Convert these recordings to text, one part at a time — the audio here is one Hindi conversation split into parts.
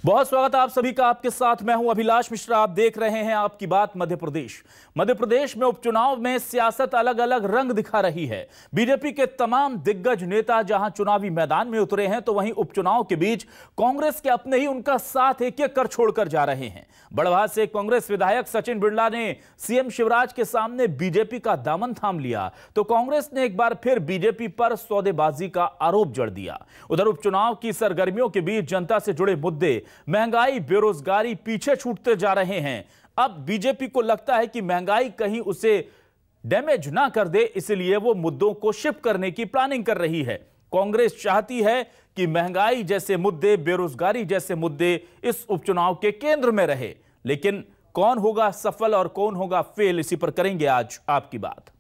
बहुत स्वागत है आप सभी का। आपके साथ मैं हूं अभिलाष मिश्रा। आप देख रहे हैं आपकी बात मध्य प्रदेश। मध्य प्रदेश में उपचुनाव में सियासत अलग अलग रंग दिखा रही है। बीजेपी के तमाम दिग्गज नेता जहां चुनावी मैदान में उतरे हैं, तो वहीं उपचुनाव के बीच कांग्रेस के अपने ही उनका साथ एक एक कर छोड़कर जा रहे हैं। बड़वाह से कांग्रेस विधायक सचिन बिरला ने सीएम शिवराज के सामने बीजेपी का दामन थाम लिया, तो कांग्रेस ने एक बार फिर बीजेपी पर सौदेबाजी का आरोप जड़ दिया। उधर उपचुनाव की सरगर्मियों के बीच जनता से जुड़े मुद्दे, महंगाई, बेरोजगारी पीछे छूटते जा रहे हैं। अब बीजेपी को लगता है कि महंगाई कहीं उसे डैमेज ना कर दे, इसलिए वो मुद्दों को शिफ्ट करने की प्लानिंग कर रही है। कांग्रेस चाहती है कि महंगाई जैसे मुद्दे, बेरोजगारी जैसे मुद्दे इस उपचुनाव के केंद्र में रहे। लेकिन कौन होगा सफल और कौन होगा फेल, इसी पर करेंगे आज आपकी बात।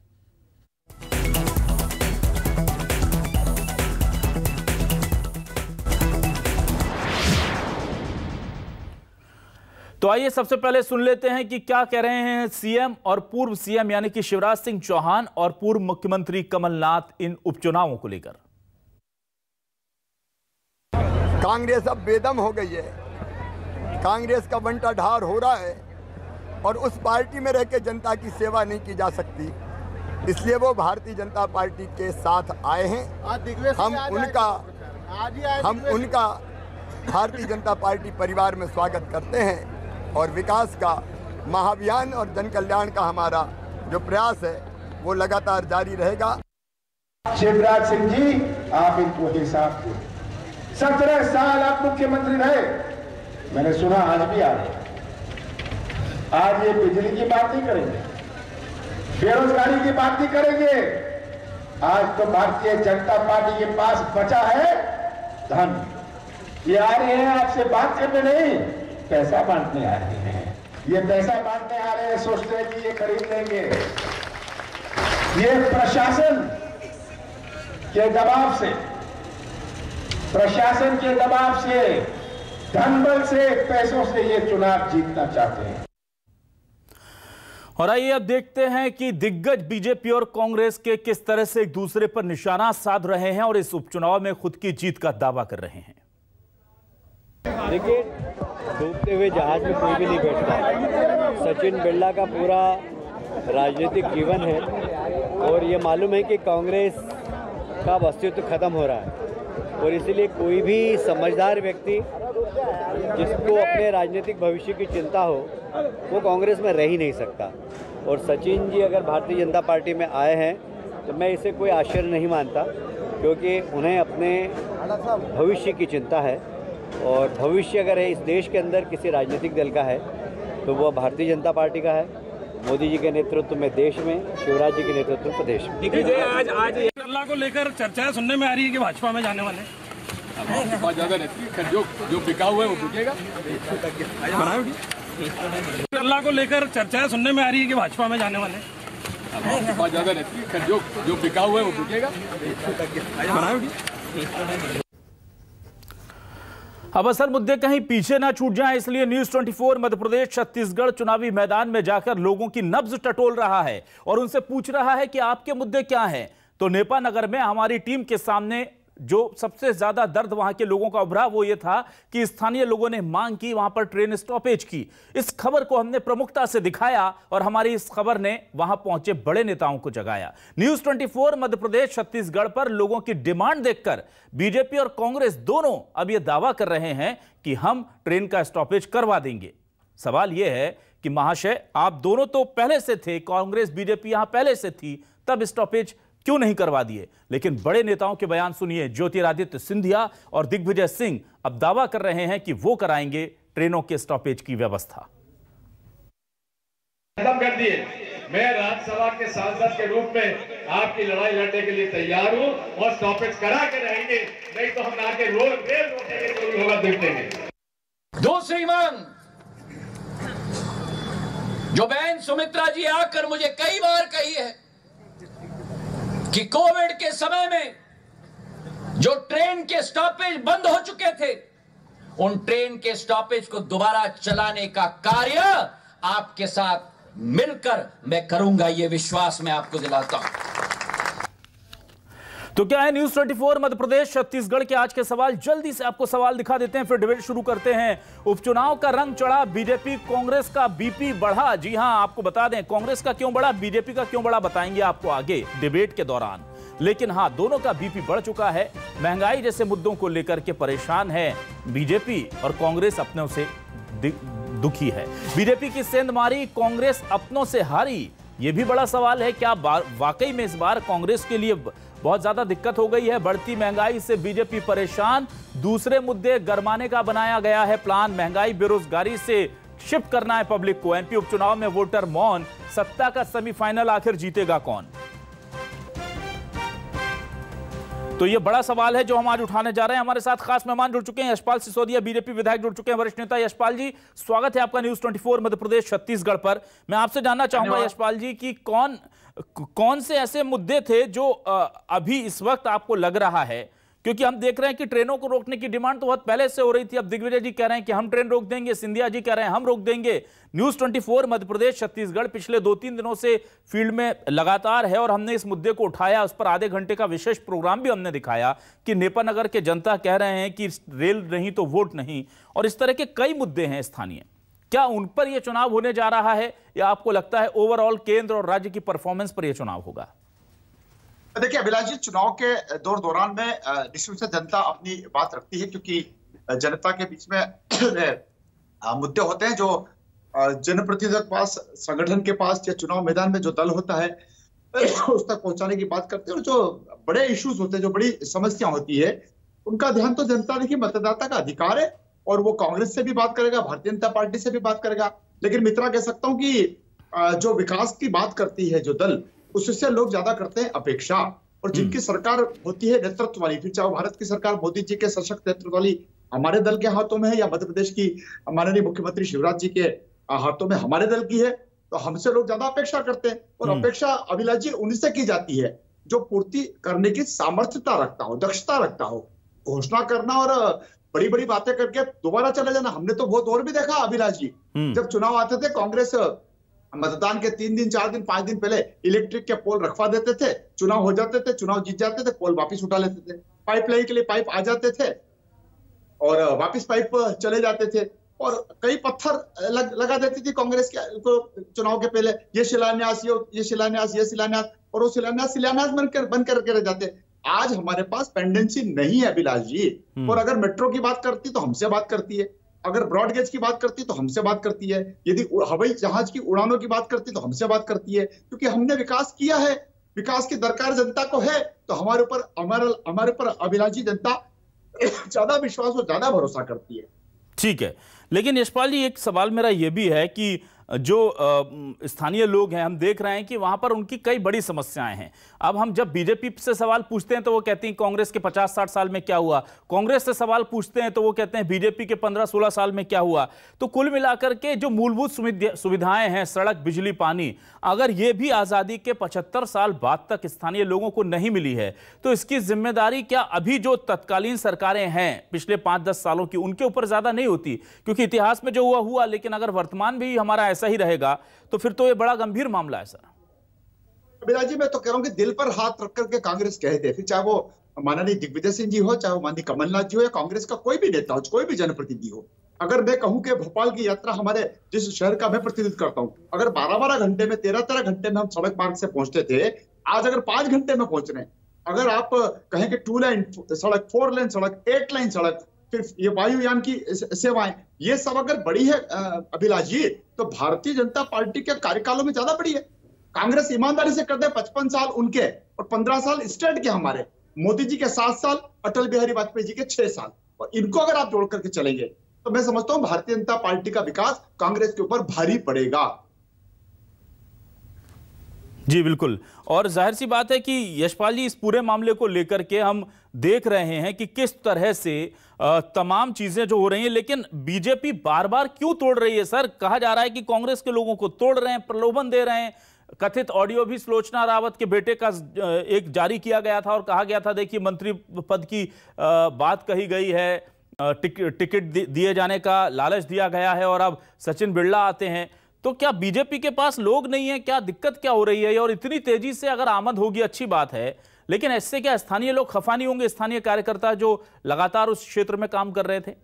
तो आइए सबसे पहले सुन लेते हैं कि क्या कह रहे हैं सीएम और पूर्व सीएम यानी कि शिवराज सिंह चौहान और पूर्व मुख्यमंत्री कमलनाथ इन उपचुनावों को लेकर। कांग्रेस अब बेदम हो गई है। कांग्रेस का बंटाढार हो रहा है और उस पार्टी में रह के जनता की सेवा नहीं की जा सकती, इसलिए वो भारतीय जनता पार्टी के साथ आए हैं। हम उनका भारतीय जनता पार्टी परिवार में स्वागत करते हैं और विकास का महाअभियान और जन कल्याण का हमारा जो प्रयास है वो लगातार जारी रहेगा। शिवराज सिंह जी, आप इनको हिसाब दो। 17 साल आप मुख्यमंत्री रहे, मैंने सुना आज भी आ रहे। आज ये बिजली की बात नहीं करेंगे, बेरोजगारी की बात नहीं करेंगे। आज तो भारतीय जनता पार्टी के पास बचा है धन। ये आ रहे हैं आपसे बात करने नहीं, पैसा बांटने आ रहे हैं। ये पैसा बांटने आ रहे हैं, सोचते हैं कि ये खरीद लेंगे। ये प्रशासन के दबाव से, प्रशासन के दबाव से, धनबल से, पैसों से ये चुनाव जीतना चाहते हैं। और आइए अब देखते हैं कि दिग्गज बीजेपी और कांग्रेस के किस तरह से एक दूसरे पर निशाना साध रहे हैं और इस उपचुनाव में खुद की जीत का दावा कर रहे हैं। देखिए, डूबते हुए जहाज में कोई भी नहीं बैठता है। सचिन बिरला का पूरा राजनीतिक जीवन है और ये मालूम है कि कांग्रेस का अस्तित्व खत्म हो रहा है और इसीलिए कोई भी समझदार व्यक्ति जिसको अपने राजनीतिक भविष्य की चिंता हो वो कांग्रेस में रह ही नहीं सकता। और सचिन जी अगर भारतीय जनता पार्टी में आए हैं तो मैं इसे कोई आश्चर्य नहीं मानता, क्योंकि उन्हें अपने भविष्य की चिंता है और भविष्य अगर है इस देश के अंदर किसी राजनीतिक दल का है तो वो भारतीय जनता पार्टी का है। मोदी जी के नेतृत्व में देश में, शिवराज जी के नेतृत्व में प्रदेश में। देखिए, आज बिरला को लेकर चर्चा सुनने में आ रही है कि भाजपा में जाने वाले बहुत ज्यादा रहती है। जो बिका हुआ है वो बिकेगा। बिरला को लेकर चर्चा सुनने में आ रही है कि भाजपा में जाने वाले बहुत ज्यादा रहती है। जो बिका हुआ है वो बिकेगा। अब असल मुद्दे कहीं पीछे ना छूट जाएं, इसलिए न्यूज 24 मध्य प्रदेश छत्तीसगढ़ चुनावी मैदान में जाकर लोगों की नब्ज टटोल रहा है और उनसे पूछ रहा है कि आपके मुद्दे क्या हैं। तो नेपा नगर में हमारी टीम के सामने जो सबसे ज्यादा दर्द वहां के लोगों का उभरा वो ये था कि स्थानीय लोगों ने मांग की वहां पर ट्रेन स्टॉपेज की। इस खबर को हमने प्रमुखता से दिखाया और हमारी इस खबर ने वहां पहुंचे बड़े नेताओं को जगाया। न्यूज 24 मध्य प्रदेश छत्तीसगढ़ पर लोगों की डिमांड देखकर बीजेपी और कांग्रेस दोनों अब यह दावा कर रहे हैं कि हम ट्रेन का स्टॉपेज करवा देंगे। सवाल यह है कि महाशय, आप दोनों तो पहले से थे, कांग्रेस बीजेपी यहां पहले से थी, तब स्टॉपेज क्यों नहीं करवा दिए? लेकिन बड़े नेताओं के बयान सुनिए। ज्योतिरादित्य सिंधिया और दिग्विजय सिंह अब दावा कर रहे हैं कि वो कराएंगे ट्रेनों के स्टॉपेज की व्यवस्था। खत्म कर दिए। मैं राज्यसभा के सांसद के रूप में आपकी लड़ाई लड़ने के लिए तैयार हूं और स्टॉपेज करा के रहेंगे, नहीं तो हम आके रेल रोकेंगे, जो भी होगा देखेंगे। दूसरी मांग जो बहन सुमित्रा जी आकर मुझे कई बार कही है कि कोविड के समय में जो ट्रेन के स्टॉपेज बंद हो चुके थे, उन ट्रेन के स्टॉपेज को दोबारा चलाने का कार्य आपके साथ मिलकर मैं करूंगा, ये विश्वास मैं आपको दिलाता हूं। तो क्या है न्यूज 24 मध्य प्रदेश छत्तीसगढ़ के आज के सवाल। जल्दी से आपको सवाल दिखा देते हैं, फिर डिबेट शुरू करते हैं। उपचुनाव का रंग चढ़ा, बीजेपी कांग्रेस का बीपी बढ़ा। जी हां, आपको बता दें कांग्रेस का क्यों बढ़ा, बीजेपी का क्यों बढ़ा, बताएंगे आपको आगे डिबेट के दौरान। लेकिन हां, दोनों का बीपी बढ़ चुका है। महंगाई जैसे मुद्दों को लेकर के परेशान है बीजेपी और कांग्रेस अपनों से दुखी है। बीजेपी की सेंध मारी, कांग्रेस अपनों से हारी। यह भी बड़ा सवाल है, क्या वाकई में इस बार कांग्रेस के लिए बहुत ज्यादा दिक्कत हो गई है? बढ़ती महंगाई से बीजेपी परेशान। दूसरे मुद्दे गरमाने का बनाया गया है प्लान। महंगाई, बेरोजगारी से शिफ्ट करना है पब्लिक को। एमपी उपचुनाव में वोटर मौन, सत्ता का सेमीफाइनल आखिर जीतेगा कौन? तो ये बड़ा सवाल है जो हम आज उठाने जा रहे हैं। हमारे साथ खास मेहमान जुड़ चुके हैं, यशपाल सिसोदिया बीजेपी विधायक जुड़ चुके हैं, वरिष्ठ नेता। यशपाल जी, स्वागत है आपका न्यूज 24 मध्य प्रदेश छत्तीसगढ़ पर। मैं आपसे जानना चाहूंगा यशपाल जी कि कौन से ऐसे मुद्दे थे जो अभी इस वक्त आपको लग रहा है, क्योंकि हम देख रहे हैं कि ट्रेनों को रोकने की डिमांड तो बहुत पहले से हो रही थी। अब दिग्विजय जी कह रहे हैं कि हम ट्रेन रोक देंगे, सिंधिया जी कह रहे हैं हम रोक देंगे। न्यूज 24 मध्य प्रदेश छत्तीसगढ़ पिछले 2-3 दिनों से फील्ड में लगातार है और हमने इस मुद्दे को उठाया। उस पर आधे घंटे का विशेष प्रोग्राम भी हमने दिखाया कि नेपानगर के जनता कह रहे हैं कि रेल नहीं तो वोट नहीं, और इस तरह के कई मुद्दे हैं स्थानीय। क्या उन पर यह चुनाव होने जा रहा है, या आपको लगता है ओवरऑल केंद्र और राज्य की परफॉर्मेंस पर यह चुनाव होगा? देखिए अभिलाष जी, चुनाव के दौरान में निश्चित रूप से जनता अपनी बात रखती है, क्योंकि जनता के बीच में मुद्दे होते हैं जो जनप्रतिनिधियों के पास, संगठन के पास या चुनाव मैदान में जो दल होता है उस तक पहुंचाने की बात करते हैं। और जो बड़े इश्यूज होते हैं, जो बड़ी समस्या होती है, उनका ध्यान तो जनता, देखिए मतदाता का अधिकार है और वो कांग्रेस से भी बात करेगा, भारतीय जनता पार्टी से भी बात करेगा। लेकिन मित्रा कह सकता हूं कि जो विकास की बात करती है जो दल, उससे लोग ज्यादा करते हैं अपेक्षा। और जिनकी सरकार होती है नेतृत्व वाली, फिर चाहे भारत की सरकार मोदी जी के सशक्त नेतृत्व वाली हमारे दल के हाथों में है, या मध्य प्रदेश की माननीय मुख्यमंत्री शिवराज जी के हाथों में हमारे दल की है, तो हमसे लोग ज्यादा अपेक्षा करते हैं। और अपेक्षा अभिलाष जी उनसे की जाती है जो पूर्ति करने की सामर्थ्यता रखता हो, दक्षता रखता हो। घोषणा करना और बड़ी बड़ी बातें करके दोबारा चले जाना, हमने तो बहुत और भी देखा अभिलाष जी। जब चुनाव आते थे, कांग्रेस मतदान के 3 दिन 4 दिन 5 दिन पहले इलेक्ट्रिक के पोल रखवा देते थे, चुनाव हो जाते थे, चुनाव जीत जाते थे, पोल वापिस उठा लेते थे। पाइपलाइन के लिए पाइप आ जाते थे और वापिस पाइप चले जाते थे, और कई पत्थर लगा देती थी कांग्रेस के चुनाव के पहले। ये शिलान्यास, ये शिलान्यास, ये शिलान्यास, और वो शिलान्यास बनकर रह जाते। आज हमारे पास पेंडेंसी नहीं है अभिलाष जी। और अगर मेट्रो की बात करती तो हमसे बात करती है, अगर ब्रॉडगेज की बात करती तो हमसे बात करती है, यदि हवाई जहाज की उड़ानों की बात करती तो हमसे बात करती है, क्योंकि हमने विकास किया है। विकास की दरकार जनता को है, तो हमारे ऊपर अभिलाष जी जनता ज्यादा विश्वास और ज्यादा भरोसा करती है। ठीक है, लेकिन यशपाल जी एक सवाल मेरा यह भी है कि जो स्थानीय लोग हैं, हम देख रहे हैं कि वहां पर उनकी कई बड़ी समस्याएं हैं। अब हम जब बीजेपी से सवाल पूछते हैं तो वो कहती हैं कांग्रेस के 50-60 साल में क्या हुआ, कांग्रेस से सवाल पूछते हैं तो वो कहते हैं बीजेपी के 15-16 साल में क्या हुआ। तो कुल मिलाकर के जो मूलभूत सुविधाएं हैं, सड़क, बिजली, पानी, अगर ये भी आजादी के 75 साल बाद तक स्थानीय लोगों को नहीं मिली है, तो इसकी जिम्मेदारी क्या अभी जो तत्कालीन सरकारें हैं पिछले 5-10 सालों की, उनके ऊपर ज्यादा नहीं होती? क्योंकि इतिहास में जो हुआ, लेकिन अगर वर्तमान भी हमारा ऐसा ही रहेगा तो फिर तो ये बड़ा गंभीर मामला है सर। अभिलाष जी, मैं तो कह रहा हूं कि दिल पर हाथ रख करके कांग्रेस कहते, फिर चाहे वो माननीय दिग्विजय सिंह जी हो, चाहे वो माननीय कमलनाथ जी हो, या कांग्रेस का कोई भी नेता हो, कोई भी जनप्रतिनिधि हो। अगर मैं कहूं कि भोपाल की यात्रा, हमारे जिस शहर का मैं प्रतिनिधित्व करता हूं, अगर 12-12 घंटे में, 13-13 घंटे में हम सड़क मार्ग से पहुंचते थे, आज अगर 5 घंटे में पहुंच रहे हैं। अगर आप कहें कि 2 लाइन सड़क, 4 लाइन सड़क, 8 लाइन सड़क, फिर ये वायुयान की सेवाएं, ये सब अगर बड़ी है अभिलाष जी, तो भारतीय जनता पार्टी के कार्यकालों में ज्यादा बड़ी है। कांग्रेस ईमानदारी से करते हैं 55 साल उनके और 15 साल स्टेट के हमारे, मोदी जी के 7 साल, अटल बिहारी वाजपेयी जी के 6 साल, और इनको अगर आप जोड़ करके चलेंगे तो मैं समझता हूं भारतीय जनता पार्टी का विकास कांग्रेस के ऊपर भारी पड़ेगा। जी बिल्कुल, और जाहिर सी बात है कि यशपाल जी, इस पूरे मामले को लेकर के हम देख रहे हैं कि किस तरह से तमाम चीजें जो हो रही हैं, लेकिन बीजेपी बार बार क्यों तोड़ रही है सर? कहा जा रहा है कि कांग्रेस के लोगों को तोड़ रहे हैं, प्रलोभन दे रहे हैं। कथित ऑडियो भी सुलोचना रावत के बेटे का एक जारी किया गया था और कहा गया था देखिए मंत्री पद की बात कही गई है, टिकट दिए जाने का लालच दिया गया है, और अब सचिन बिरला आते हैं। तो क्या बीजेपी के पास लोग नहीं है, क्या दिक्कत क्या हो रही है? और इतनी तेजी से अगर आमद होगी अच्छी बात है, लेकिन इससे क्या स्थानीय लोग खफा नहीं होंगे, स्थानीय कार्यकर्ता जो लगातार उस क्षेत्र में काम कर रहे थे?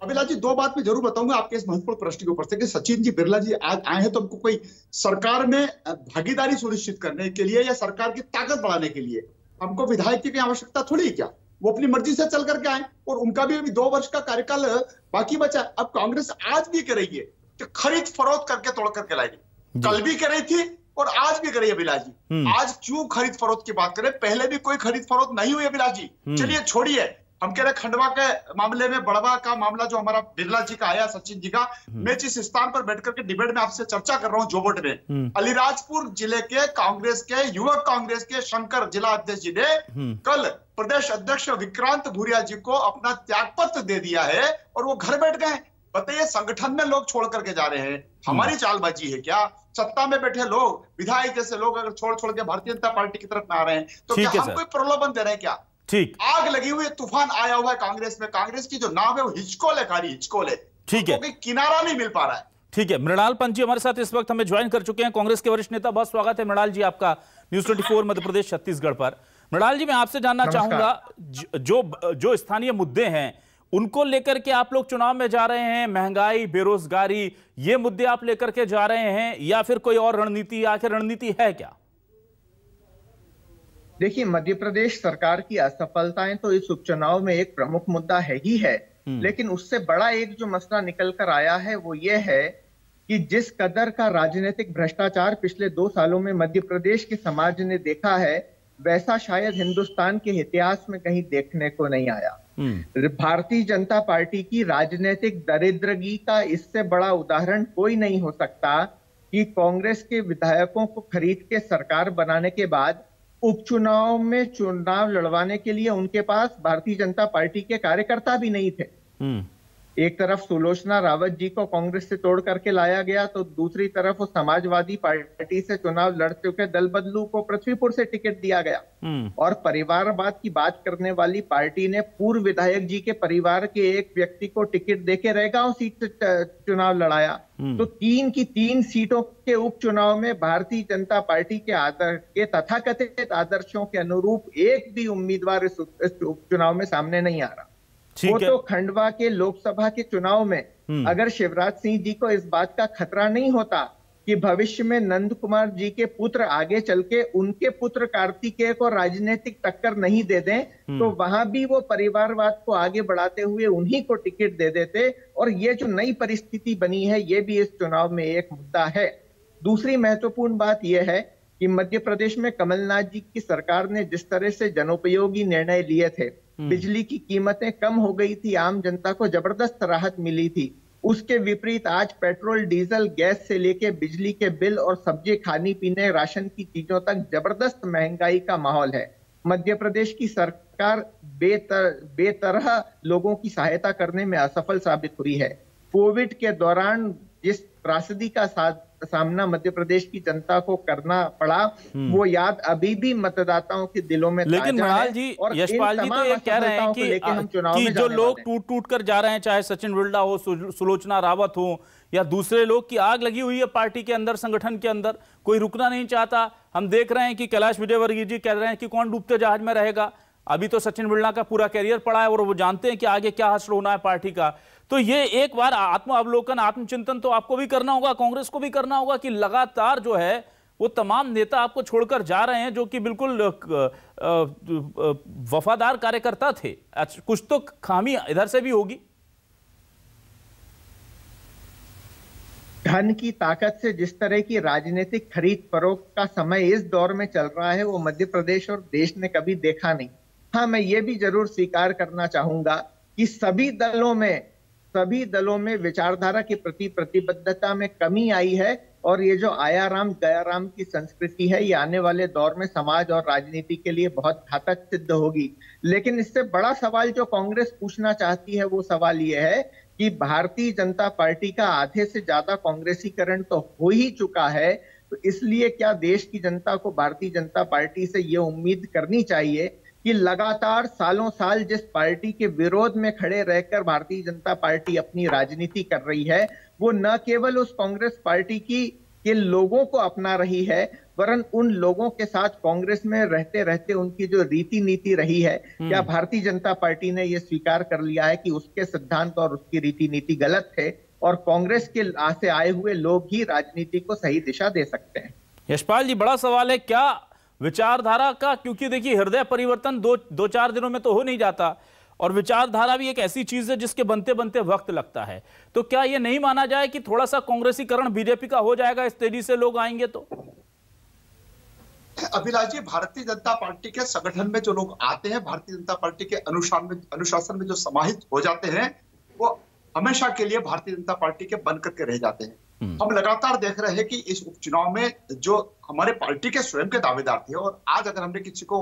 अभिलाष जी, दो बात मैं जरूर बताऊंगा आपके इस महत्वपूर्ण प्रश्न के ऊपर से कि सचिन जी बिरला जी आज आए हैं तो हमको कोई सरकार में भागीदारी सुनिश्चित करने के लिए या सरकार की ताकत बढ़ाने के लिए हमको विधायक की आवश्यकता थोड़ी है क्या? वो अपनी मर्जी से चल करके आए और उनका भी अभी 2 वर्ष का कार्यकाल बाकी बचा। अब कांग्रेस आज भी कर रही है कि खरीद फरोख्त करके तोड़ करके लाएगी। कल भी कर रही थी और आज भी कर रही है अभिलाष जी। आज क्यों खरीद फरोख्त की बात करें? पहले भी कोई खरीद फरोख्त नहीं हुई अभिलाष जी। चलिए छोड़िए, हम कह रहे खंडवा के मामले में, बड़वा का मामला जो हमारा बिरला जी का आया, सचिन जी का, मैं जिस स्थान पर बैठ करके डिबेट में आपसे चर्चा कर रहा हूं जोबोट में, अलीराजपुर जिले के कांग्रेस के युवक कांग्रेस के शंकर जिला अध्यक्ष जी ने कल प्रदेश अध्यक्ष विक्रांत भूरिया जी को अपना त्यागपत्र दे दिया है और वो घर बैठ गए। बताइए, संगठन में लोग छोड़ करके जा रहे हैं, हमारी चालबाजी है क्या? सत्ता में बैठे लोग, विधायक जैसे लोग अगर छोड़ छोड़ के भारतीय जनता पार्टी की तरफ में आ रहे हैं तो क्या हम कोई प्रलोभन दे रहे हैं क्या? ठीक, आग लगी हुई है, तूफान आया हुआ है कांग्रेस में। कांग्रेस की जो नाव है वो हिचकोल है, खाली हिचकोल है। ठीक है, किनारा नहीं मिल पा रहा है। ठीक है, मृणाल पंत जी हमारे साथ इस वक्त हमें ज्वाइन कर चुके हैं, कांग्रेस के वरिष्ठ नेता। बहुत स्वागत है मृणाल जी आपका न्यूज़ 24 मध्य प्रदेश छत्तीसगढ़ पर। मृणाल जी, मैं आपसे जानना चाहूंगा, जो स्थानीय मुद्दे हैं उनको लेकर के आप लोग चुनाव में जा रहे हैं, महंगाई, बेरोजगारी, ये मुद्दे आप लेकर के जा रहे हैं या फिर कोई और रणनीति? आखिर रणनीति है क्या? देखिए, मध्य प्रदेश सरकार की असफलताएं तो इस उपचुनाव में एक प्रमुख मुद्दा है ही है, लेकिन उससे बड़ा एक जो मसला निकल कर आया है वो ये है कि जिस कदर का राजनीतिक भ्रष्टाचार पिछले 2 सालों में मध्य प्रदेश के समाज ने देखा है, वैसा शायद हिंदुस्तान के इतिहास में कहीं देखने को नहीं आया। भारतीय जनता पार्टी की राजनीतिक दरिद्रगी का इससे बड़ा उदाहरण कोई नहीं हो सकता कि कांग्रेस के विधायकों को खरीद के सरकार बनाने के बाद उपचुनाव में चुनाव लड़वाने के लिए उनके पास भारतीय जनता पार्टी के कार्यकर्ता भी नहीं थे। एक तरफ सुलोचना रावत जी को कांग्रेस से तोड़ करके लाया गया तो दूसरी तरफ वो समाजवादी पार्टी से चुनाव लड़ चुके दल बदलू को पृथ्वीपुर से टिकट दिया गया। और परिवारवाद की बात करने वाली पार्टी ने पूर्व विधायक जी के परिवार के एक व्यक्ति को टिकट देके रहेगांव सीट से चुनाव लड़ाया। तो 3 की 3 सीटों के उपचुनाव में भारतीय जनता पार्टी के तथाकथित आदर्शों के अनुरूप एक भी उम्मीदवार इस उपचुनाव में सामने नहीं आ रहा। वो तो खंडवा के लोकसभा के चुनाव में अगर शिवराज सिंह जी को इस बात का खतरा नहीं होता कि भविष्य में नंद कुमार जी के पुत्र आगे चल के उनके पुत्र कार्तिकेय को राजनीतिक टक्कर नहीं दे दें, तो वहां भी वो परिवारवाद को आगे बढ़ाते हुए उन्हीं को टिकट दे देते। और ये जो नई परिस्थिति बनी है ये भी इस चुनाव में एक मुद्दा है। दूसरी महत्वपूर्ण बात यह है कि मध्य प्रदेश में कमलनाथ जी की सरकार ने जिस तरह से जनोपयोगी निर्णय लिए थे, बिजली की कीमतें कम हो गई थी, आम जनता को जबरदस्त राहत मिली थी। उसके विपरीत आज पेट्रोल, डीजल, गैस से लेके बिजली के बिल और सब्जी, खाने पीने, राशन की चीजों तक जबरदस्त महंगाई का माहौल है। मध्य प्रदेश की सरकार बेतरह लोगों की सहायता करने में असफल साबित हुई है। कोविड के दौरान जिस त्रासदी का सामना मध्य प्रदेश की जनता को करना पड़ा वो याद अभी भी मतदाताओं के दिलों में ताजा है। लेकिन मृणाल जी, यशपाल जी तो ये कह रहे हैं कि जो लोग टूट टूट कर जा रहे हैं, चाहे सचिन बिरला हो, सुलोचना रावत हो या दूसरे लोग, की आग लगी हुई है पार्टी के अंदर, संगठन के अंदर, कोई रुकना नहीं चाहता। हम देख रहे हैं कि कैलाश विजयवर्गीय जी कह रहे हैं कि कौन डूबते जहाज में रहेगा। अभी तो सचिन बिरला का पूरा कैरियर पड़ा है और वो जानते हैं कि आगे क्या हश्र होना है पार्टी का। तो ये एक बार आत्म अवलोकन, आत्मचिंतन तो आपको भी करना होगा, कांग्रेस को भी करना होगा कि लगातार जो है वो तमाम नेता आपको छोड़कर जा रहे हैं जो कि बिल्कुल वफादार कार्यकर्ता थे। कुछ तो खामी इधर से भी होगी। धन की ताकत से जिस तरह की राजनीतिक खरीद फरोख्त का समय इस दौर में चल रहा है वो मध्य प्रदेश और देश ने कभी देखा नहीं। हाँ, मैं ये भी जरूर स्वीकार करना चाहूंगा कि सभी दलों में विचारधारा के प्रति प्रतिबद्धता में कमी आई है और ये जो आया राम गया राम की संस्कृति है ये आने वाले दौर में समाज और राजनीति के लिए बहुत घातक सिद्ध होगी। लेकिन इससे बड़ा सवाल जो कांग्रेस पूछना चाहती है वो सवाल ये है कि भारतीय जनता पार्टी का आधे से ज्यादा कांग्रेसीकरण तो हो ही चुका है, तो इसलिए क्या देश की जनता को भारतीय जनता पार्टी से ये उम्मीद करनी चाहिए कि लगातार सालों साल जिस पार्टी के विरोध में खड़े रहकर भारतीय जनता पार्टी अपनी राजनीति कर रही है वो न केवल उस कांग्रेस पार्टी के लोगों को अपना रही है वरन उन लोगों के साथ कांग्रेस में रहते रहते उनकी जो रीति नीति रही है, क्या भारतीय जनता पार्टी ने यह स्वीकार कर लिया है कि उसके सिद्धांत और उसकी रीति नीति गलत है और कांग्रेस के से आए हुए लोग ही राजनीति को सही दिशा दे सकते हैं? यशपाल जी, बड़ा सवाल है क्या विचारधारा का, क्योंकि देखिए हृदय परिवर्तन दो चार दिनों में तो हो नहीं जाता और विचारधारा भी एक ऐसी चीज है जिसके बनते बनते वक्त लगता है। तो क्या यह नहीं माना जाए कि थोड़ा सा कांग्रेसीकरण बीजेपी का हो जाएगा इस तेजी से लोग आएंगे तो? अभिलाष जी, भारतीय जनता पार्टी के संगठन में जो लोग आते हैं, भारतीय जनता पार्टी के अनुशासन में जो समाहित हो जाते हैं, वो हमेशा के लिए भारतीय जनता पार्टी के बन करके रह जाते हैं। हम लगातार देख रहे हैं कि इस उपचुनाव में जो हमारे पार्टी के स्वयं के दावेदार थे और आज अगर हमने किसी को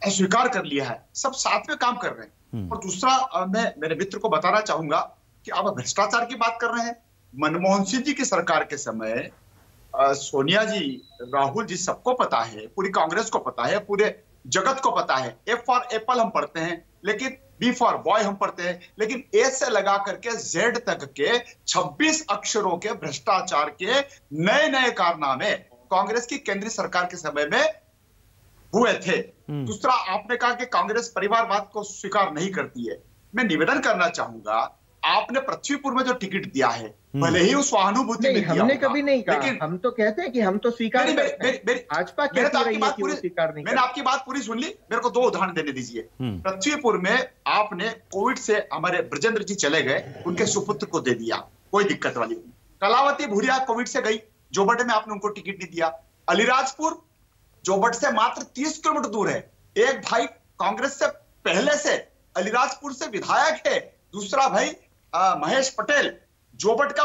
अस्वीकार कर लिया है, सब साथ में काम कर रहे हैं। और दूसरा, मैं मेरे मित्र को बताना चाहूंगा कि आप भ्रष्टाचार की बात कर रहे हैं। मनमोहन सिंह जी की सरकार के समय सोनिया जी, राहुल जी, सबको पता है, पूरी कांग्रेस को पता है, पूरे जगत को पता है, ए फॉर एप्पल हम पढ़ते हैं, लेकिन बी फॉर बॉय हम पढ़ते हैं, लेकिन ए से लगा करके जेड तक के 26 अक्षरों के भ्रष्टाचार के नए नए कारनामे कांग्रेस की केंद्रीय सरकार के समय में हुए थे। दूसरा, आपने कहा कि कांग्रेस परिवारवाद को स्वीकार नहीं करती है। मैं निवेदन करना चाहूंगा, आपने पृथ्वीपुर में जो टिकट दिया है, भले ही उस सहानुभूति में दिया, हमने कभी नहीं कहा, लेकिन हम तो कहते हैं कि हम तो स्वीकार करते हैं। भाजपा कहती रही है कि वो स्वीकार नहीं। मैंने आपकी बात पूरी सुन ली, मेरे को 2 उदाहरण देने दीजिए। पृथ्वीपुर में आपने कोविड से हमारे ब्रजेंद्र जी चले गए, उनके सुपुत्र को दे दिया, कोई दिक्कत वाली नहीं। कलावती भूरिया कोविड से गई, जोबट में आपने उनको टिकट नहीं दिया। अलीराजपुर जोबट से मात्र 30 किलोमीटर दूर है, एक भाई कांग्रेस से पहले से अलीराजपुर से विधायक है, दूसरा भाई महेश पटेल जोबट का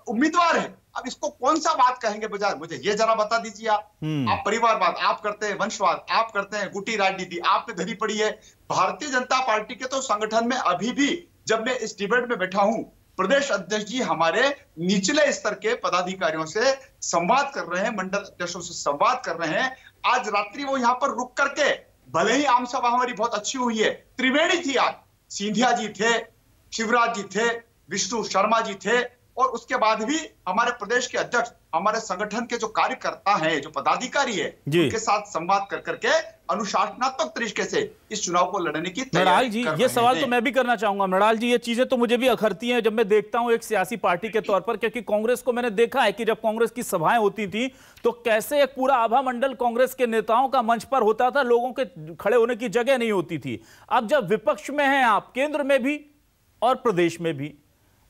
उम्मीदवार है। अब इसको कौन सा बात कहेंगे बजाय, मुझे ये जरा बता दीजिए। आप परिवारवाद आप करते हैं, वंशवाद आप करते हैं, गुटी राजनीति आप पे धरी पड़ी है। भारतीय जनता पार्टी के तो संगठन में अभी भी, जब मैं इस डिबेट में बैठा हूं, प्रदेश अध्यक्ष जी हमारे निचले स्तर के पदाधिकारियों से संवाद कर रहे हैं, मंडल अध्यक्षों से संवाद कर रहे हैं। आज रात्रि वो यहाँ पर रुक करके, भले ही आम सभा हमारी बहुत अच्छी हुई है, त्रिवेणी थी आज, सिंधिया जी थे, शिवराज जी थे, विष्णु शर्मा जी थे, और उसके बाद भी हमारे प्रदेश के अध्यक्ष, हमारे संगठन के जो कार्यकर्ता हैं, जो पदाधिकारी है, उनके साथ संवाद कर करके अनुशासनात्मक तरीके से इस चुनाव को लड़ने की मृणाल जी, ये सवाल तो मैं भी करना चाहूंगा। मृणाल जी, ये चीजें तो मुझे भी अखरती हैं जब मैं देखता हूं एक सियासी पार्टी के तौर पर, क्योंकि कांग्रेस को मैंने देखा है कि जब कांग्रेस की सभाएं होती थी तो कैसे एक पूरा आभा मंडल कांग्रेस के नेताओं का मंच पर होता था, लोगों के खड़े होने की जगह नहीं होती थी। अब जब विपक्ष में हैं आप, केंद्र में भी और प्रदेश में भी,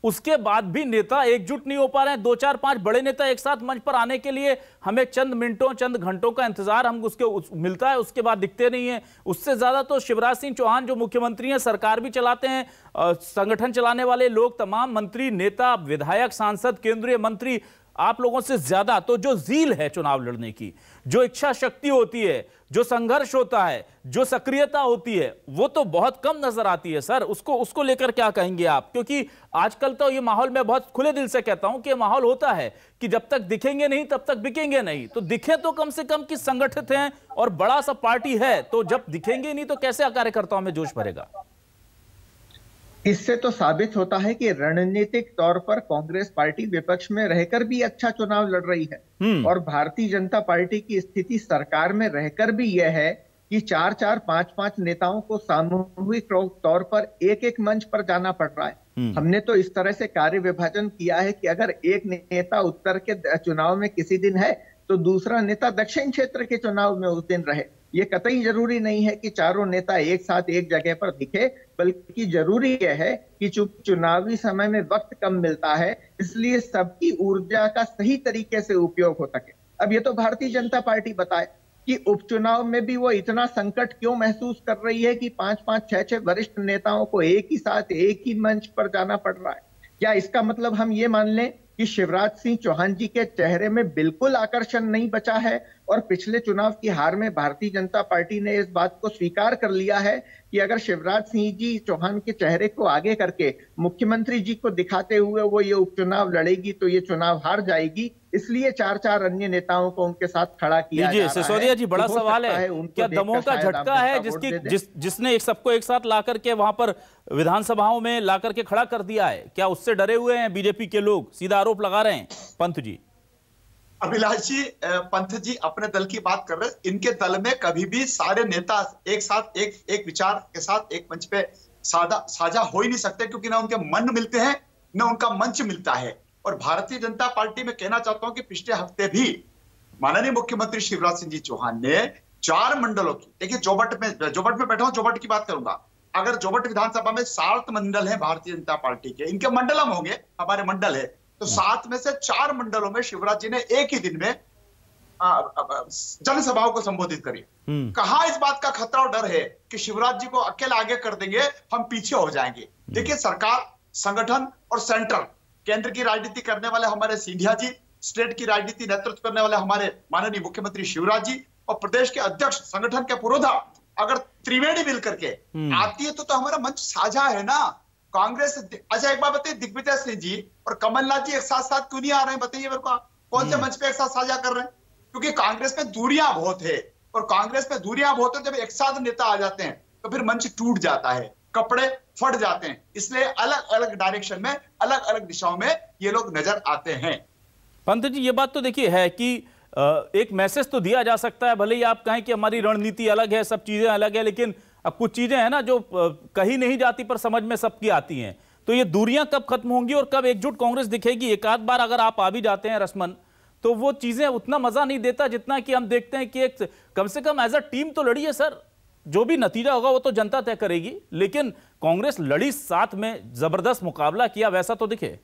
उसके बाद भी नेता एकजुट नहीं हो पा रहे हैं। 2 4 5 बड़े नेता एक साथ मंच पर आने के लिए हमें चंद मिनटों, चंद घंटों का इंतजार हम उसके मिलता है, उसके बाद दिखते नहीं है। उससे ज्यादा तो शिवराज सिंह चौहान जो मुख्यमंत्री हैं, सरकार भी चलाते हैं, संगठन चलाने वाले लोग, तमाम मंत्री, नेता, विधायक, सांसद, केंद्रीय मंत्री, आप लोगों से ज्यादा तो जो जील है चुनाव लड़ने की, जो इच्छा शक्ति होती है, जो संघर्ष होता है, जो सक्रियता होती है, वो तो बहुत कम नजर आती है। सर, उसको लेकर क्या कहेंगे आप? क्योंकि आजकल तो ये माहौल, मैं बहुत खुले दिल से कहता हूं कि ये माहौल होता है कि जब तक दिखेंगे नहीं तब तक बिकेंगे नहीं। तो दिखे तो कम से कम कि संगठित हैं और बड़ा सा पार्टी है, तो जब दिखेंगे नहीं तो कैसे कार्यकर्ताओं में जोश भरेगा? इससे तो साबित होता है कि रणनीतिक तौर पर कांग्रेस पार्टी विपक्ष में रहकर भी अच्छा चुनाव लड़ रही है, और भारतीय जनता पार्टी की स्थिति सरकार में रहकर भी यह है कि 4-4, 5-5 नेताओं को सामूहिक तौर पर एक मंच पर जाना पड़ रहा है। हमने तो इस तरह से कार्य विभाजन किया है कि अगर एक नेता उत्तर के चुनाव में किसी दिन है तो दूसरा नेता दक्षिण क्षेत्र के चुनाव में उस दिन रहे। ये कतई जरूरी नहीं है कि चारों नेता एक साथ एक जगह पर दिखे, बल्कि जरूरी यह है कि चुनावी समय में वक्त कम मिलता है, इसलिए सबकी ऊर्जा का सही तरीके से उपयोग हो सके। अब ये तो भारतीय जनता पार्टी बताए कि उपचुनाव में भी वो इतना संकट क्यों महसूस कर रही है कि 5-5, 6-6 वरिष्ठ नेताओं को एक ही साथ एक ही मंच पर जाना पड़ रहा है। क्या इसका मतलब हम ये मान लें कि शिवराज सिंह चौहान जी के चेहरे में बिल्कुल आकर्षण नहीं बचा है और पिछले चुनाव की हार में भारतीय जनता पार्टी ने इस बात को स्वीकार कर लिया है कि अगर शिवराज सिंह जी चौहान के चेहरे को आगे करके मुख्यमंत्री जी को दिखाते हुए वो ये उपचुनाव लड़ेगी तो ये चुनाव हार जाएगी, इसलिए 4-4 अन्य नेताओं को उनके साथ खड़ा किया जा रहा है। सिसोदिया जी, बड़ा सवाल है, क्या दमोह का झटका है जिसने सबको एक साथ ला करके वहां पर विधानसभाओं में ला करके खड़ा कर दिया है? क्या उससे डरे हुए हैं बीजेपी के लोग? सीधा आरोप लगा रहे हैं पंत जी। अभिलाष जी, पंथ जी अपने दल की बात कर रहे हैं। इनके दल में कभी भी सारे नेता एक साथ एक विचार के साथ एक मंच पे साझा हो ही नहीं सकते, क्योंकि ना उनके मन मिलते हैं ना उनका मंच मिलता है। और भारतीय जनता पार्टी में कहना चाहता हूं कि पिछले हफ्ते भी माननीय मुख्यमंत्री शिवराज सिंह जी चौहान ने 4 मंडलों की, देखिए जोबट में बैठा हूं, जोबट की बात करूंगा। अगर जोबट विधानसभा में 7 मंडल है भारतीय जनता पार्टी के, इनके मंडलम होंगे, हमारे मंडल है, तो 7 में से 4 मंडलों में शिवराज जी ने एक ही दिन में जनसभाओं को संबोधित करी। कहा इस बात का खतरा और डर है कि शिवराज जी को अकेले आगे कर देंगे, हम पीछे हो जाएंगे। देखिए, सरकार, संगठन और सेंटर, केंद्र की राजनीति करने वाले हमारे सिंधिया जी, स्टेट की राजनीति नेतृत्व करने वाले हमारे माननीय मुख्यमंत्री शिवराज जी और प्रदेश के अध्यक्ष, संगठन के पुरोधा, अगर त्रिवेणी मिल करके आती है तो हमारा मंच साझा है ना। कांग्रेस, अच्छा एक बात बताइए, दिग्विजय सिंह जी और कमलनाथ जी एक साथ साथ क्यों नहीं आ रहे हैं? बताइए मेरे को, कौन से मंच पे एक साथ साझा कर रहे हैं? क्योंकि कांग्रेस में दूरियां बहुत है, और कांग्रेस में दूरियां बहुत है, जब एक साथ नेता आ जाते हैं तो फिर मंच टूट जाता है, कपड़े फट जाते हैं। इसलिए अलग अलग डायरेक्शन में, अलग अलग दिशाओं में ये लोग नजर आते हैं। पंत जी, ये बात तो देखिए है कि एक मैसेज तो दिया जा सकता है, भले ही आप कहें कि हमारी रणनीति अलग है, सब चीजें अलग है, लेकिन अब कुछ चीजें हैं ना जो कही नहीं जाती पर समझ में सबकी आती हैं। तो ये दूरियां कब खत्म होंगी और कब एकजुट कांग्रेस दिखेगी? एक आध बार अगर आप आ भी जाते हैं रस्मन, तो वो चीजें उतना मजा नहीं देता जितना कि हम देखते हैं कि एक कम से कम एज अ टीम तो लड़ी है सर। जो भी नतीजा होगा वो तो जनता तय करेगी, लेकिन कांग्रेस लड़ी, साथ में जबरदस्त मुकाबला किया, वैसा तो दिखे।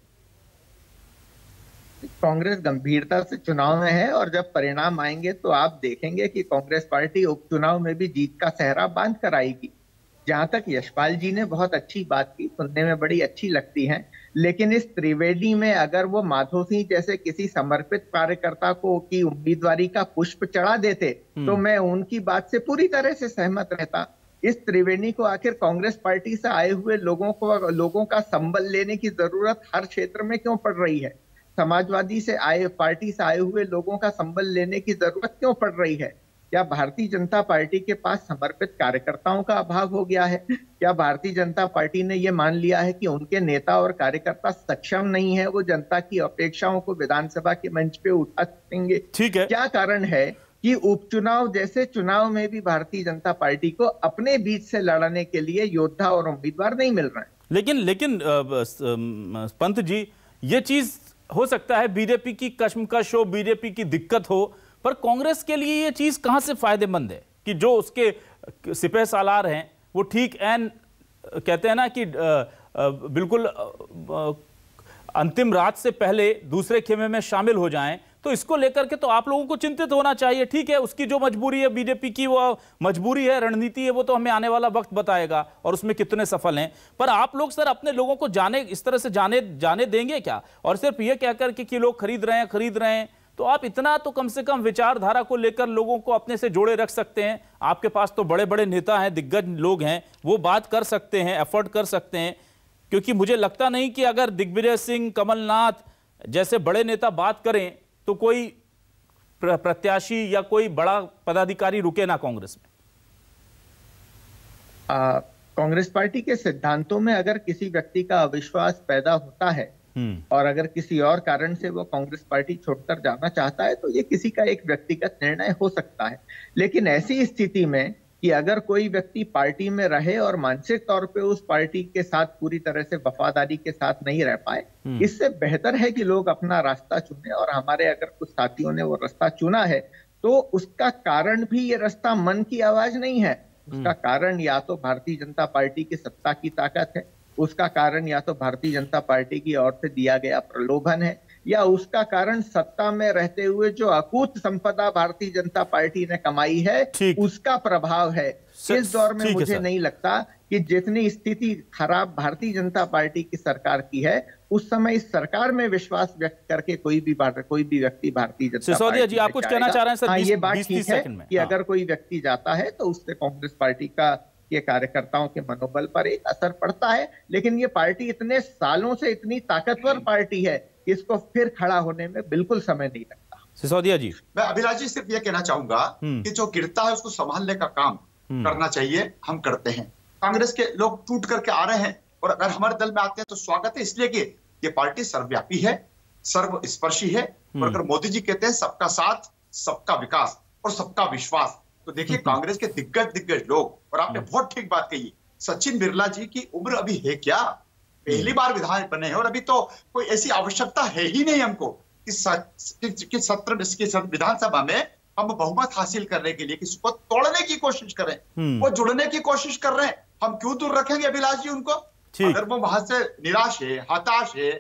कांग्रेस गंभीरता से चुनाव में है, और जब परिणाम आएंगे तो आप देखेंगे कि कांग्रेस पार्टी उपचुनाव में भी जीत का सेहरा बांध कर आएगी। जहां तक यशपाल जी ने बहुत अच्छी बात की, सुनने में बड़ी अच्छी लगती है, लेकिन इस त्रिवेणी में अगर वो माधो सिंह जैसे किसी समर्पित कार्यकर्ता को की उम्मीदवारी का पुष्प चढ़ा देते तो मैं उनकी बात से पूरी तरह से सहमत रहता। इस त्रिवेणी को आखिर कांग्रेस पार्टी से आए हुए लोगों का संबल लेने की जरूरत हर क्षेत्र में क्यों पड़ रही है? समाजवादी से आए पार्टी से आए हुए लोगों का संबल लेने की जरूरत क्यों पड़ रही है? क्या भारतीय जनता पार्टी के पास समर्पित कार्यकर्ताओं का अभाव हो गया है? क्या भारतीय जनता पार्टी ने यह मान लिया है कि उनके नेता और कार्यकर्ता सक्षम नहीं है वो जनता की अपेक्षाओं को विधानसभा के मंच पे उठा सकेंगे? ठीक है, क्या कारण है कि उपचुनाव जैसे चुनाव में भी भारतीय जनता पार्टी को अपने बीच से लड़ने के लिए योद्धा और उम्मीदवार नहीं मिल रहे हैं? लेकिन पंत जी, ये चीज हो सकता है बीजेपी की कश्मकश हो, बीजेपी की दिक्कत हो, पर कांग्रेस के लिए ये चीज कहां से फायदेमंद है कि जो उसके सिपह सालार हैं वो ठीक कहते हैं ना कि बिल्कुल अंतिम रात से पहले दूसरे खेमे में शामिल हो जाएं। तो इसको लेकर के तो आप लोगों को चिंतित होना चाहिए। ठीक है, उसकी जो मजबूरी है बीजेपी की, वो मजबूरी है, रणनीति है, वो तो हमें आने वाला वक्त बताएगा और उसमें कितने सफल हैं। पर आप लोग सर अपने लोगों को इस तरह से जाने देंगे क्या? और सिर्फ ये कहकर कि लोग खरीद रहे हैं, तो आप इतना तो कम से कम विचारधारा को लेकर लोगों को अपने से जोड़े रख सकते हैं। आपके पास तो बड़े बड़े नेता हैं, दिग्गज लोग हैं, वो बात कर सकते हैं, एफर्ट कर सकते हैं। क्योंकि मुझे लगता नहीं कि अगर दिग्विजय सिंह, कमलनाथ जैसे बड़े नेता बात करें तो कोई प्रत्याशी या कोई बड़ा पदाधिकारी रुके ना कांग्रेस में। कांग्रेस पार्टी के सिद्धांतों में अगर किसी व्यक्ति का अविश्वास पैदा होता है और अगर किसी और कारण से वो कांग्रेस पार्टी छोड़कर जाना चाहता है तो ये किसी का एक व्यक्तिगत निर्णय हो सकता है। लेकिन ऐसी स्थिति में कि अगर कोई व्यक्ति पार्टी में रहे और मानसिक तौर पे उस पार्टी के साथ पूरी तरह से वफादारी के साथ नहीं रह पाए, इससे बेहतर है कि लोग अपना रास्ता चुने। और हमारे अगर कुछ साथियों ने वो रास्ता चुना है तो उसका कारण भी ये रास्ता मन की आवाज नहीं है। उसका कारण या तो भारतीय जनता पार्टी की सत्ता की ताकत है, उसका कारण या तो भारतीय जनता पार्टी की ओर से दिया गया प्रलोभन है, या उसका कारण सत्ता में रहते हुए जो अकूत संपदा भारतीय जनता पार्टी ने कमाई है उसका प्रभाव है। इस दौर में मुझे नहीं लगता कि जितनी स्थिति खराब भारतीय जनता पार्टी की सरकार की है उस समय इस सरकार में विश्वास व्यक्त करके कोई भी व्यक्ति भारतीय जनता पार्टी जी आप कुछ कहना चाह रहे हैं सर? ये बात ठीक है कि अगर कोई व्यक्ति जाता है तो उससे कांग्रेस पार्टी का ये कार्यकर्ताओं के मनोबल पर एक असर पड़ता है, लेकिन ये पार्टी इतने सालों से इतनी ताकतवर पार्टी है कि इसको फिर खड़ा होने में बिल्कुल समय नहीं लगता। सिसोदिया जी, मैं अभिलाष जी सिर्फ ये कहना चाहूंगा कि जो गिरता है उसको संभालने का काम करना चाहिए, हम करते हैं। कांग्रेस के लोग टूट करके आ रहे हैं और अगर हमारे दल में आते हैं तो स्वागत है, इसलिए कि ये पार्टी सर्वव्यापी है, सर्वस्पर्शी है और अगर मोदी जी कहते हैं सबका साथ, सबका विकास और सबका विश्वास, तो देखिए कांग्रेस के दिग्गज लोग, और आपने बहुत ठीक बात कही, सचिन बिरला जी की उम्र अभी है क्या, पहली बार विधायक बने हैं और अभी तो कोई ऐसी आवश्यकता है ही नहीं हमको कि सत्र विधानसभा में हम बहुमत हासिल करने के लिए किसी को तोड़ने की कोशिश करें, वो जुड़ने की कोशिश कर रहे हैं। हम क्यों दूर रखेंगे अभिलाष जी उनको? अगर वो वहां से निराश है, हताश है,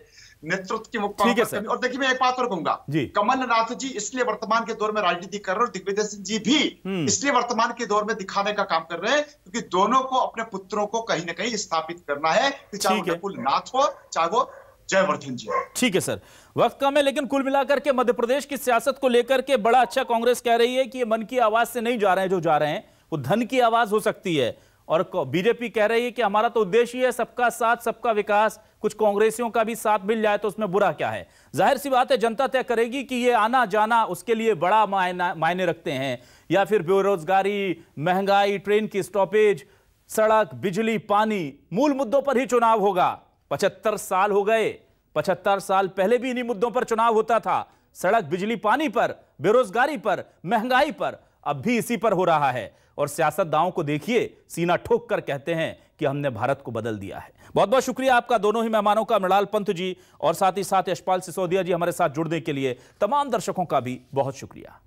नेतृत्व की और देखिए मैं एक बात और कहूंगा, कमलनाथ जी इसलिए वर्तमान के दौर में राजनीति कर रहे हैं और दिग्विजय सिंह जी भी इसलिए वर्तमान के दौर में दिखाने का काम कर रहे हैं क्योंकि दोनों को अपने पुत्रों को कहीं ना कहीं स्थापित करना है, चाहे वो नकुल नाथ हो चाहे वो जयवर्धन जी। ठीक है सर, वक्त कम है, लेकिन कुल मिलाकर के मध्य प्रदेश की सियासत को लेकर के बड़ा अच्छा कांग्रेस कह रही है कि ये मन की आवाज से नहीं जा रहे हैं, जो जा रहे हैं वो धन की आवाज हो सकती है, और बीजेपी कह रही है कि हमारा तो उद्देश्य है सबका साथ सबका विकास, कुछ कांग्रेसियों का भी साथ मिल जाए तो उसमें बुरा क्या है। जाहिर सी बात है जनता तय करेगी कि ये आना जाना उसके लिए बड़ा मायने रखते हैं, या फिर बेरोजगारी, महंगाई, ट्रेन की स्टॉपेज, सड़क, बिजली, पानी, मूल मुद्दों पर ही चुनाव होगा। 75 साल हो गए, 75 साल पहले भी इन्हीं मुद्दों पर चुनाव होता था, सड़क, बिजली, पानी पर, बेरोजगारी पर, महंगाई पर, अब भी इसी पर हो रहा है। और सियासतदानों को देखिए, सीना ठोक कर कहते हैं कि हमने भारत को बदल दिया है। बहुत बहुत शुक्रिया आपका दोनों ही मेहमानों का, मृणाल पंत जी और साथ ही साथ यशपाल सिसोदिया जी, हमारे साथ जुड़ने के लिए। तमाम दर्शकों का भी बहुत शुक्रिया।